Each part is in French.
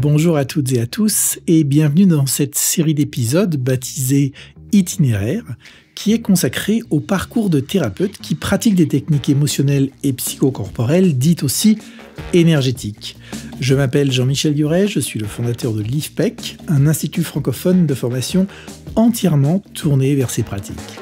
Bonjour à toutes et à tous et bienvenue dans cette série d'épisodes baptisée Itinéraire qui est consacrée au parcours de thérapeutes qui pratiquent des techniques émotionnelles et psychocorporelles dites aussi énergétiques. Je m'appelle Jean-Michel Duret, je suis le fondateur de l'IFPEC, un institut francophone de formation entièrement tourné vers ces pratiques.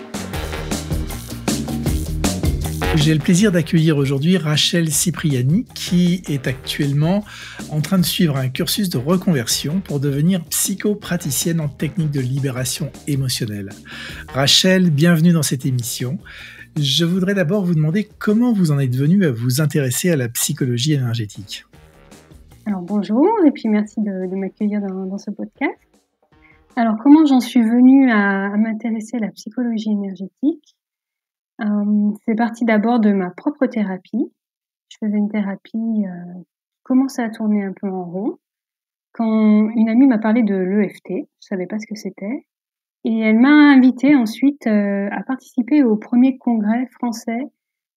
J'ai le plaisir d'accueillir aujourd'hui Rachel Cipriani qui est actuellement en train de suivre un cursus de reconversion pour devenir psychopraticienne en technique de libération émotionnelle. Rachel, bienvenue dans cette émission. Je voudrais d'abord vous demander comment vous en êtes venue à vous intéresser à la psychologie énergétique. Alors bonjour et puis merci de m'accueillir dans ce podcast. Alors comment j'en suis venue à m'intéresser à la psychologie énergétique ? C'est parti d'abord de ma propre thérapie. Je faisais une thérapie qui commençait à tourner un peu en rond quand une amie m'a parlé de l'EFT. Je savais pas ce que c'était. Et elle m'a invitée ensuite à participer au premier congrès français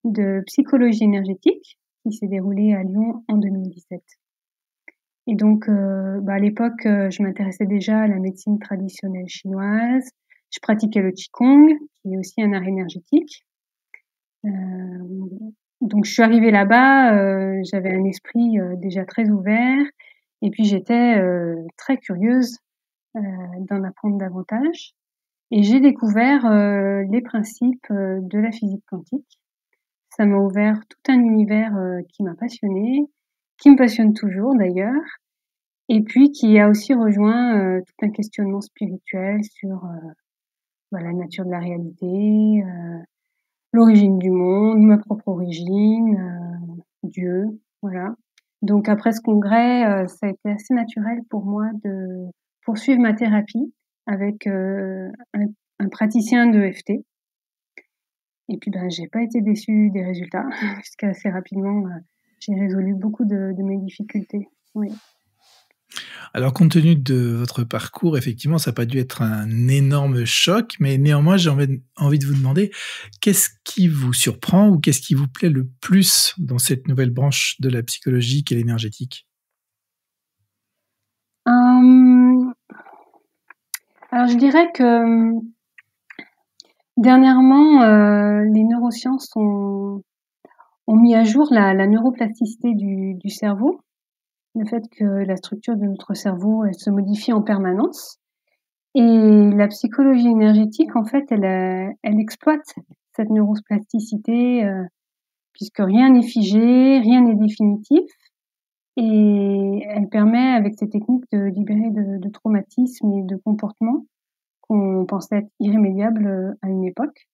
de psychologie énergétique qui s'est déroulé à Lyon en 2017. Et donc, à l'époque, je m'intéressais déjà à la médecine traditionnelle chinoise. Je pratiquais le Qigong, qui est aussi un art énergétique. Donc je suis arrivée là-bas, j'avais un esprit déjà très ouvert et puis j'étais très curieuse d'en apprendre davantage et j'ai découvert les principes de la physique quantique. Ça m'a ouvert tout un univers qui m'a passionnée, qui me passionne toujours d'ailleurs, et puis qui a aussi rejoint tout un questionnement spirituel sur la nature de la réalité, l'origine du monde, ma propre origine, Dieu, voilà. Donc après ce congrès, ça a été assez naturel pour moi de poursuivre ma thérapie avec un praticien de EFT. Et puis j'ai pas été déçue des résultats, puisqu'assez rapidement j'ai résolu beaucoup de mes difficultés. Oui. Alors, compte tenu de votre parcours, effectivement, ça n'a pas dû être un énorme choc, mais néanmoins, j'ai envie de vous demander qu'est-ce qui vous surprend ou qu'est-ce qui vous plaît le plus dans cette nouvelle branche de la psychologie qu'est l'énergétique ? Alors, je dirais que dernièrement, les neurosciences ont mis à jour la neuroplasticité du cerveau. Le fait que la structure de notre cerveau, elle se modifie en permanence. Et la psychologie énergétique, en fait, elle exploite cette neuroplasticité, puisque rien n'est figé, rien n'est définitif. Et elle permet, avec ces techniques, de libérer de traumatismes et de comportements qu'on pensait être irrémédiables à une époque.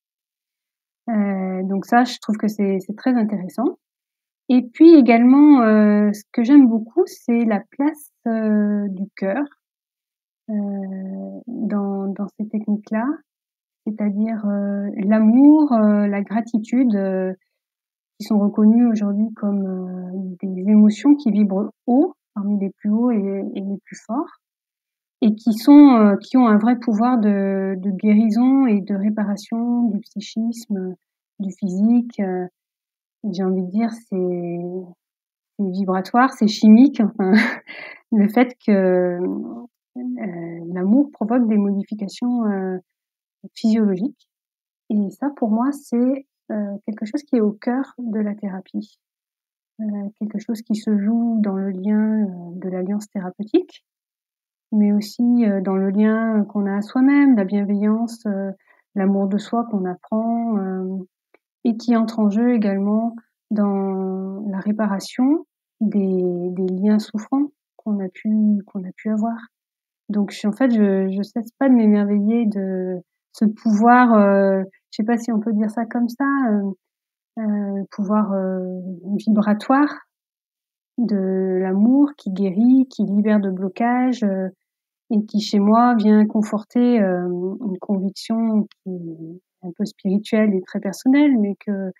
Donc ça, je trouve que c'est très intéressant. Et puis également, ce que j'aime beaucoup, c'est la place du cœur dans ces techniques-là, c'est-à-dire l'amour, la gratitude, qui sont reconnues aujourd'hui comme des émotions qui vibrent haut, parmi les plus hauts et les plus forts, et qui ont un vrai pouvoir de guérison et de réparation du psychisme, du physique. J'ai envie de dire, c'est vibratoire, c'est chimique. Enfin, le fait que l'amour provoque des modifications physiologiques. Et ça, pour moi, c'est quelque chose qui est au cœur de la thérapie. Quelque chose qui se joue dans le lien de l'alliance thérapeutique, mais aussi dans le lien qu'on a à soi-même, la bienveillance, l'amour de soi qu'on apprend, et qui entre en jeu également dans la réparation des liens souffrants qu'on a pu avoir. Donc je cesse pas de m'émerveiller de ce pouvoir, je sais pas si on peut dire ça comme ça, pouvoir vibratoire de l'amour qui guérit, qui libère de blocages, et qui chez moi vient conforter une conviction qui est un peu spirituelle et très personnelle, mais que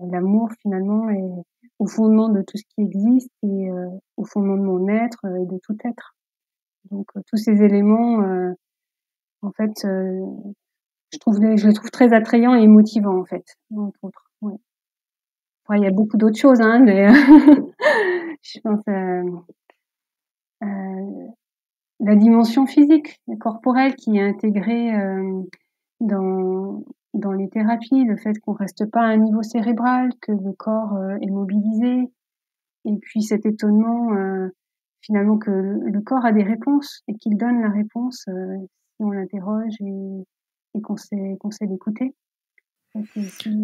l'amour finalement est au fondement de tout ce qui existe et au fondement de mon être et de tout être. Donc tous ces éléments, en fait, je les trouve très attrayants et motivants en fait, entre autres. Ouais. Enfin, il y a beaucoup d'autres choses, hein, mais je pense la dimension physique, corporelle qui est intégrée dans les thérapies, le fait qu'on reste pas à un niveau cérébral, que le corps est mobilisé, et puis cet étonnement finalement que le corps a des réponses et qu'il donne la réponse si on l'interroge et qu'on sait l'écouter. Ça, c'est aussi,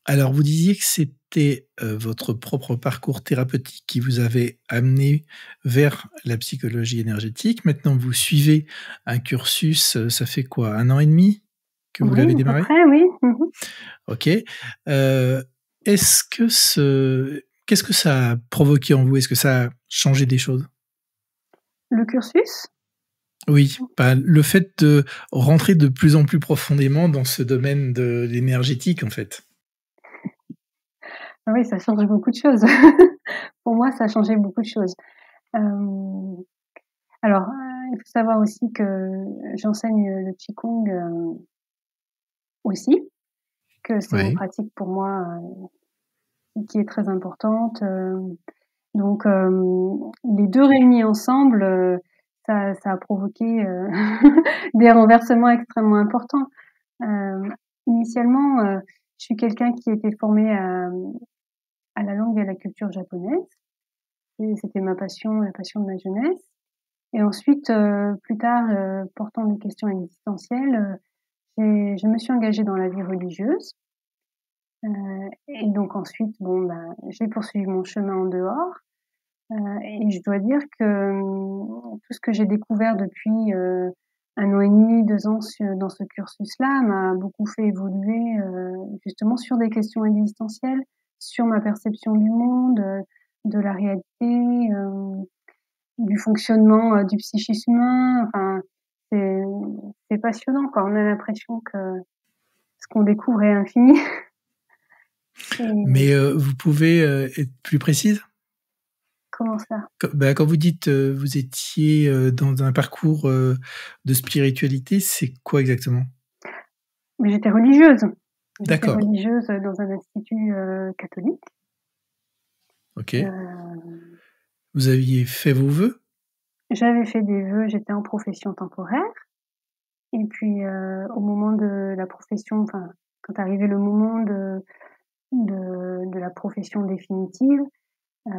Alors, vous disiez que c'était, votre propre parcours thérapeutique qui vous avait amené vers la psychologie énergétique. Maintenant, vous suivez un cursus, ça fait quoi? 1 an et demi que vous oui, l'avez à peu démarré? près, oui. Mmh. OK. Est-ce que qu'est-ce que ça a provoqué en vous? Est-ce que ça a changé des choses? Le cursus? Oui, bah, le fait de rentrer de plus en plus profondément dans ce domaine de l'énergétique, en fait. Ah oui, ça change beaucoup de choses. Pour moi, ça a changé beaucoup de choses. Hem, alors, il faut savoir aussi que j'enseigne le qigong, aussi, que c'est une Ouais, pratique pour moi, qui est très importante, donc les 2 réunis ensemble, ça a provoqué, des renversements extrêmement importants. Initialement, je suis quelqu'un qui était formé à la langue et à la culture japonaise et c'était ma passion, la passion de ma jeunesse et ensuite, plus tard, portant des questions existentielles, je me suis engagée dans la vie religieuse, et donc ensuite, bon, ben, j'ai poursuivi mon chemin en dehors. Et je dois dire que, tout ce que j'ai découvert depuis, 1 an et demi, 2 ans dans ce cursus-là m'a beaucoup fait évoluer, justement sur des questions existentielles, sur ma perception du monde, de la réalité, du fonctionnement, du psychisme humain. Enfin, c'est c'est passionnant, quoi. On a l'impression que ce qu'on découvre est infini et mais vous pouvez, être plus précise? comment ça? Quand vous dites, vous étiez, dans un parcours, de spiritualité, c'est quoi exactement? Mais j'étais religieuse. J'étais D'accord, religieuse, dans un institut, catholique. OK. Heu, Vous aviez fait vos vœux? J'avais fait des vœux, j'étais en profession temporaire et puis, au moment de la profession, enfin, quand arrivait le moment de la profession définitive, heu,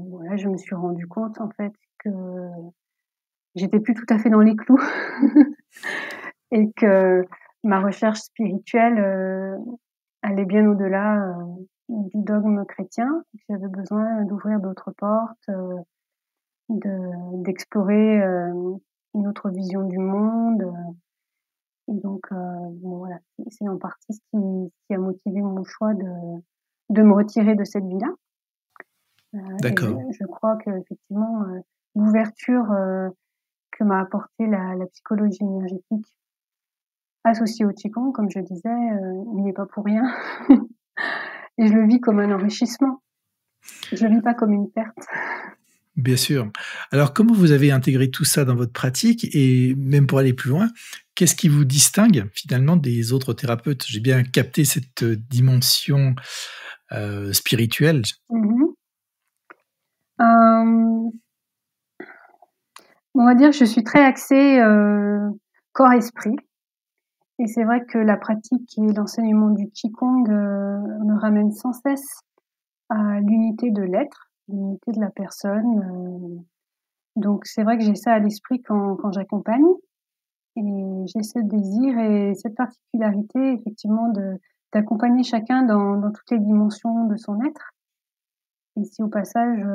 voilà, je me suis rendu compte, en fait, que j'étais plus tout à fait dans les clous et que ma recherche spirituelle, allait bien au-delà, du dogme chrétien. J'avais besoin d'ouvrir d'autres portes, d'explorer, une autre vision du monde, et donc bon voilà, c'est en partie ce qui a motivé mon choix de me retirer de cette vie-là, et D'accord. je crois qu'effectivement, l'ouverture, que m'a apportée la psychologie énergétique associée au qigong, comme je disais, il n'y est pas pour rien et je le vis comme un enrichissement. Je le vis pas comme une perte. Bien sûr. Alors comment vous avez intégré tout ça dans votre pratique et même pour aller plus loin, qu'est-ce qui vous distingue finalement des autres thérapeutes? J'ai bien capté cette, dimension, spirituelle. Mmh mh. Hem, on va dire que je suis très axée, corps-esprit. Et c'est vrai que la pratique et l'enseignement du qigong, me ramènent sans cesse à l'unité de l'être, l'unité de la personne, donc c'est vrai que j'ai ça à l'esprit quand j'accompagne et j'ai ce désir et cette particularité effectivement d'accompagner chacun dans toutes les dimensions de son être et si au passage,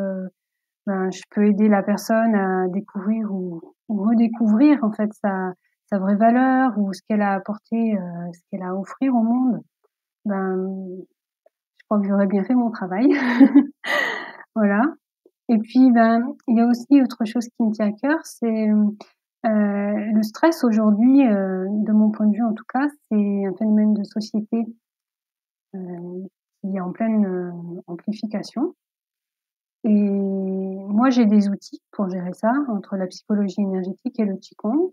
ben, je peux aider la personne à découvrir ou redécouvrir en fait sa vraie valeur ou ce qu'elle a apporté, ce qu'elle a à offrir au monde, ben, je crois que j'aurais bien fait mon travail. Voilà et puis, ben, il y a aussi autre chose qui me tient à cœur, c'est, le stress aujourd'hui, de mon point de vue en tout cas, c'est un phénomène de société, qui est en pleine, amplification et moi j'ai des outils pour gérer ça, entre la psychologie énergétique et le qigong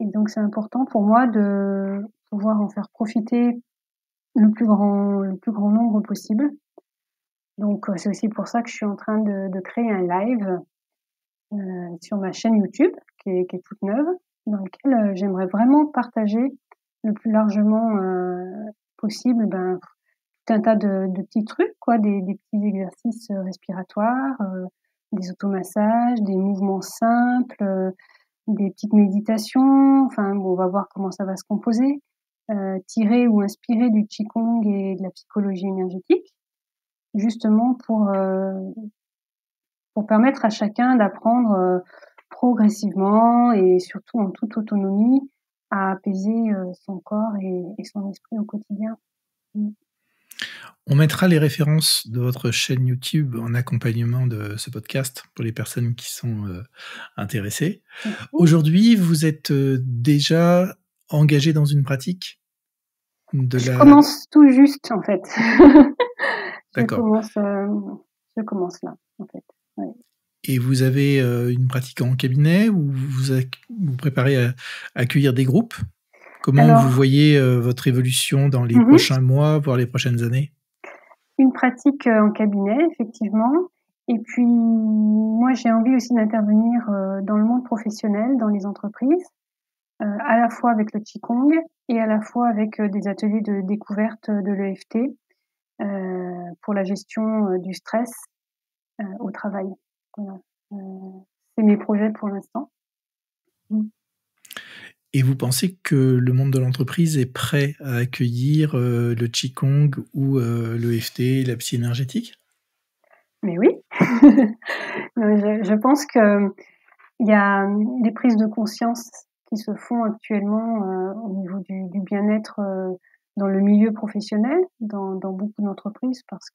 et donc c'est important pour moi de pouvoir en faire profiter le plus grand nombre possible. Donc c'est aussi pour ça que je suis en train de créer un live sur ma chaîne YouTube qui est toute neuve, dans laquelle j'aimerais vraiment partager le plus largement possible tout un tas de petits trucs, quoi, des petits exercices respiratoires, des automassages, des mouvements simples, des petites méditations. Enfin, bon, on va voir comment ça va se composer. Tiré ou inspiré du Qigong et de la psychologie énergétique, justement pour permettre à chacun d'apprendre progressivement et surtout en toute autonomie à apaiser son corps et son esprit au quotidien. Mmh. On mettra les références de votre chaîne YouTube en accompagnement de ce podcast pour les personnes qui sont intéressées. Merci. Aujourd'hui, vous êtes déjà engagé dans une pratique de Je la... commence tout juste, en fait. Je D'accord. commence là, en fait. Ouais. Et vous avez une pratique en cabinet ou vous préparez à accueillir des groupes? Comment vous Alors, voyez votre évolution dans les prochains mois, voire les prochaines années? une pratique en cabinet, effectivement. Et puis, moi, j'ai envie aussi d'intervenir dans le monde professionnel, dans les entreprises, à la fois avec le Qigong et à la fois avec des ateliers de découverte de l'EFT pour la gestion du stress au travail. Voilà. C'est mes projets pour l'instant. Mmh. Et vous pensez que le monde de l'entreprise est prêt à accueillir le Qigong ou l'EFT, la psy énergétique? Mais oui, je pense que il y a des prises de conscience qui se font actuellement au niveau du bien-être dans le milieu professionnel, dans beaucoup d'entreprises, parce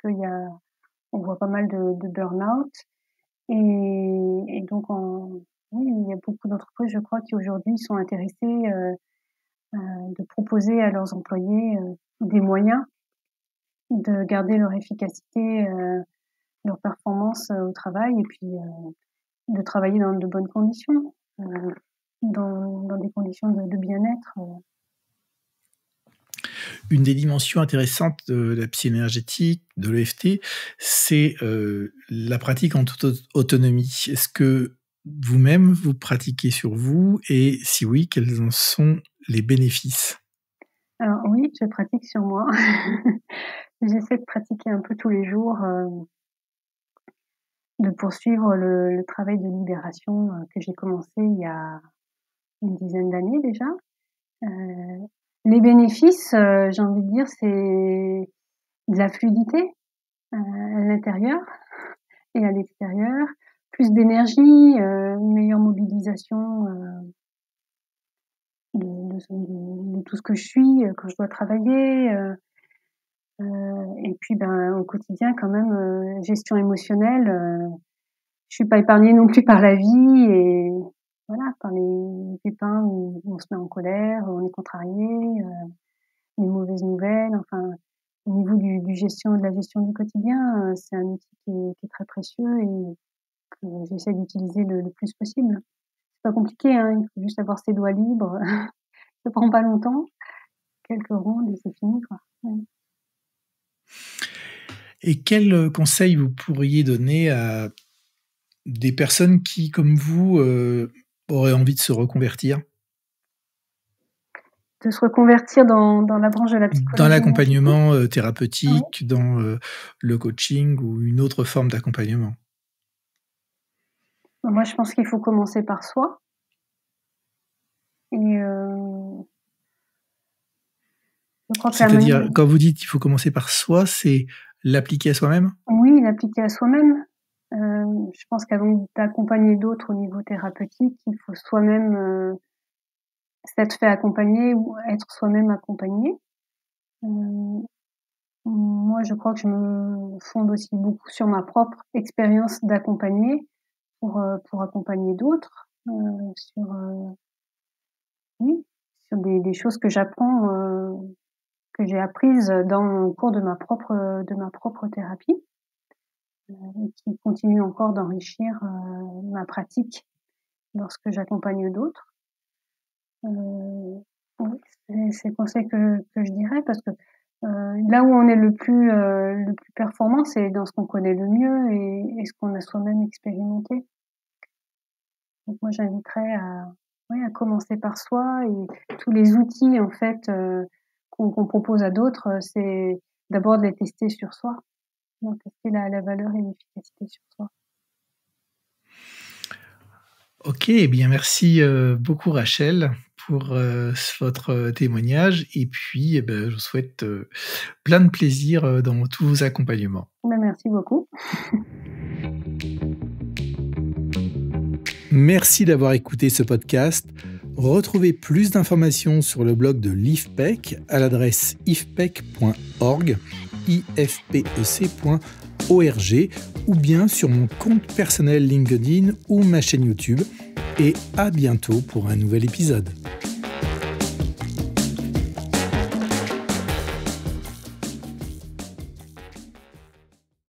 on voit pas mal de burn-out et donc oui, il y a beaucoup d'entreprises, je crois, qui aujourd'hui sont intéressées de proposer à leurs employés des moyens de garder leur efficacité, leur performance au travail et puis de travailler dans de bonnes conditions, dans des conditions de bien-être. Une des dimensions intéressantes de la psy énergétique, de l'EFT, c'est la pratique en toute autonomie. Est-ce que vous-même, vous pratiquez sur vous et si oui, quels en sont les bénéfices? Alors oui, je pratique sur moi. J'essaie de pratiquer un peu tous les jours, de poursuivre le travail de libération, que j'ai commencé il y a une dizaine d'années déjà. Les bénéfices, j'ai envie de dire, c'est de la fluidité, à l'intérieur et à l'extérieur, plus d'énergie, une meilleure mobilisation, de tout ce que je suis, quand je dois travailler, et puis, au quotidien quand même, gestion émotionnelle, je suis pas épargnée non plus par la vie et voilà, par les pépins où on se met en colère, où on est contrarié, les mauvaises nouvelles, enfin, au niveau de la gestion du quotidien, c'est un outil qui est très précieux et que j'essaie d'utiliser le plus possible. C'est pas compliqué, hein, il faut juste avoir ses doigts libres, ça prend pas longtemps, quelques rondes et c'est fini, quoi. Ouais. Et quels conseils vous pourriez donner à des personnes qui, comme vous, auraient envie de se reconvertir? De se reconvertir dans la branche de la Dans psychologie énergétique. l'accompagnement Oui. thérapeutique, dans le coaching ou une autre forme d'accompagnement? Moi, je pense qu'il faut commencer par soi et je crois que la C'est-à-dire, manière quand vous dites: «Il faut commencer par soi», c'est l'appliquer à soi-même? oui, l'appliquer à soi-même. Je pense qu'avant d'accompagner d'autres au niveau thérapeutique, il faut soi-même, s'être fait accompagner ou être soi-même accompagné. Heu, moi, je crois que je me fonde aussi beaucoup sur ma propre expérience d'accompagner pour accompagner d'autres, oui, sur des choses que j'apprends, que j'ai apprises dans le cours de ma propre thérapie, et qui continuent encore d'enrichir, ma pratique lorsque j'accompagne d'autres. Oui, c'est le conseil que je dirais parce que, là où on est le plus performant, c'est dans ce qu'on connaît le mieux et ce qu'on a soi-même expérimenté. Donc moi, j'inviterais à commencer par soi, et tous les outils en fait qu'on propose à d'autres, c'est d'abord de les tester sur soi, donc tester la valeur et l'efficacité sur soi. Ok, eh bien merci beaucoup Rachel pour votre témoignage et puis eh ben, je vous souhaite plein de plaisir dans tous vos accompagnements. Merci beaucoup. Merci d'avoir écouté ce podcast. Retrouvez plus d'informations sur le blog de l'IFPEC à l'adresse ifpec.org, ifpec.org, ou bien sur mon compte personnel LinkedIn ou ma chaîne YouTube. Et à bientôt pour un nouvel épisode.